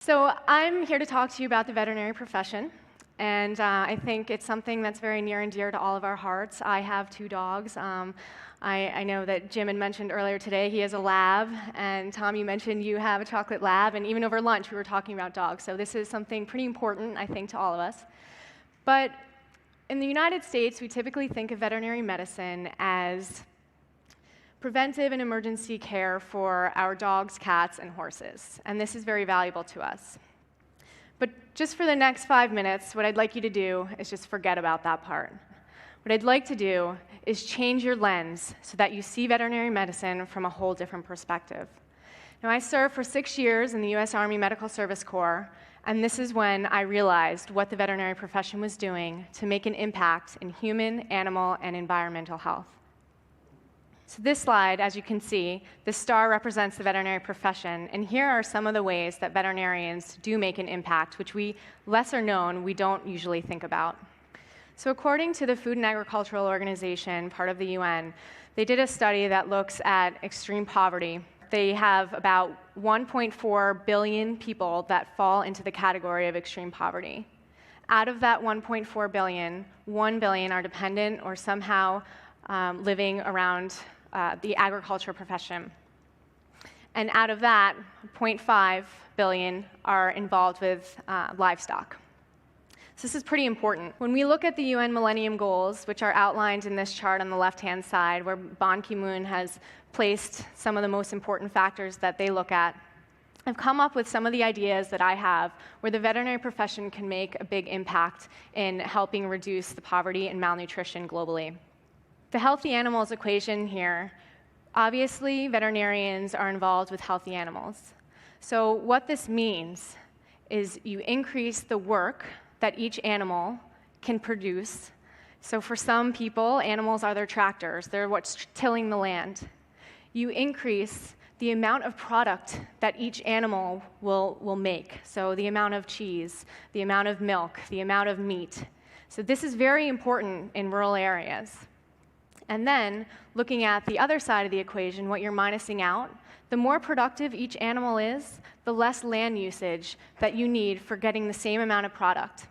So I'm here to talk to you about the veterinary profession, and I think it's something that's very near and dear to all of our hearts. I have 2 dogs. I know that Jim had mentioned earlier today he has a lab, and Tom, you mentioned you have a chocolate lab, and even over lunch we were talking about dogs. So this is something pretty important, I think, to all of us. But in the United States, we typically think of veterinary medicine as preventive and emergency care for our dogs, cats, and horses, and this is very valuable to us. But just for the next 5 minutes, what I'd like you to do is just forget about that part. What I'd like to do is change your lens so that you see veterinary medicine from a whole different perspective. Now, I served for 6 years in the U.S. Army Medical Service Corps, and this is when I realized what the veterinary profession was doing to make an impact in human, animal, and environmental health. So this slide, as you can see, the star represents the veterinary profession, and here are some of the ways that veterinarians do make an impact, which lesser known, we don't usually think about. So according to the Food and Agricultural Organization, part of the UN, they did a study that looks at extreme poverty. They have about 1.4 billion people that fall into the category of extreme poverty. Out of that 1.4 billion, 1 billion are dependent or somehow living around the agriculture profession. And out of that, 0.5 billion are involved with livestock. So this is pretty important. When we look at the UN Millennium Goals, which are outlined in this chart on the left-hand side, where Ban Ki-moon has placed some of the most important factors that they look at, I've come up with some of the ideas that I have where the veterinary profession can make a big impact in helping reduce the poverty and malnutrition globally. The healthy animals equation here, obviously veterinarians are involved with healthy animals. So what this means is you increase the work that each animal can produce. So for some people, animals are their tractors. They're what's tilling the land. You increase the amount of product that each animal will make. So the amount of cheese, the amount of milk, the amount of meat. So this is very important in rural areas. And then, looking at the other side of the equation, what you're minusing out, the more productive each animal is, the less land usage that you need for getting the same amount of product.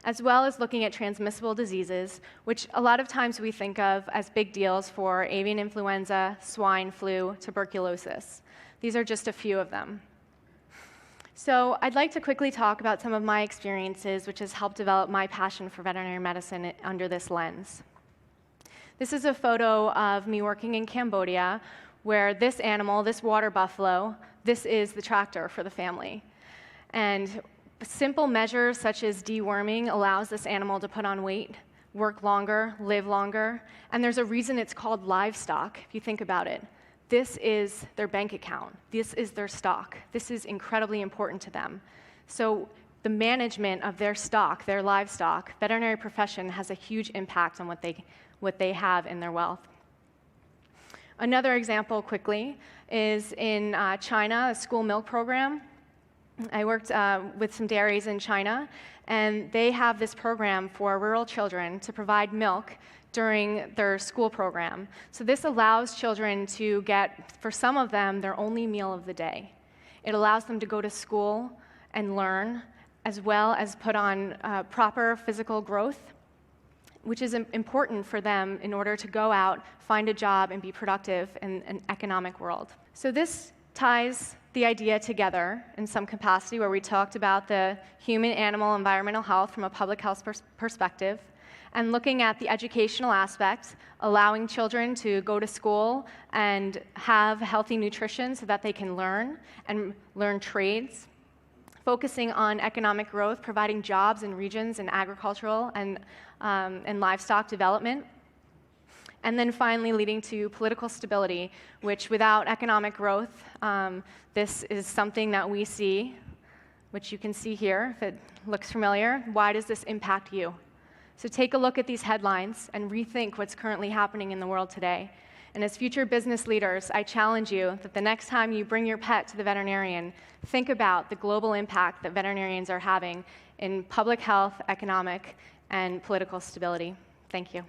As well as looking at transmissible diseases, which a lot of times we think of as big deals for avian influenza, swine flu, tuberculosis. These are just a few of them. So I'd like to quickly talk about some of my experiences, which has helped develop my passion for veterinary medicine under this lens. This is a photo of me working in Cambodia, where this animal, this water buffalo, this is the tractor for the family. And simple measures such as deworming allows this animal to put on weight, work longer, live longer, and there's a reason it's called livestock, if you think about it. This is their bank account. This is their stock. This is incredibly important to them. So the management of their stock, their livestock, veterinary profession has a huge impact on what they have in their wealth. Another example, quickly, is in China, a school milk program. I worked with some dairies in China, and they have this program for rural children to provide milk during their school program. So this allows children to get, for some of them, their only meal of the day. It allows them to go to school and learn, as well as put on proper physical growth, which is important for them in order to go out, find a job, and be productive in an economic world. So this ties the idea together in some capacity, where we talked about the human, animal, environmental health from a public health perspective, and looking at the educational aspects, allowing children to go to school and have healthy nutrition so that they can learn and learn trades, focusing on economic growth, providing jobs in regions in agricultural and livestock development, and then finally leading to political stability, which without economic growth, this is something that we see, which you can see here, if it looks familiar. Why does this impact you? So take a look at these headlines and rethink what's currently happening in the world today. And as future business leaders, I challenge you that the next time you bring your pet to the veterinarian, think about the global impact that veterinarians are having in public health, economic, and political stability. Thank you.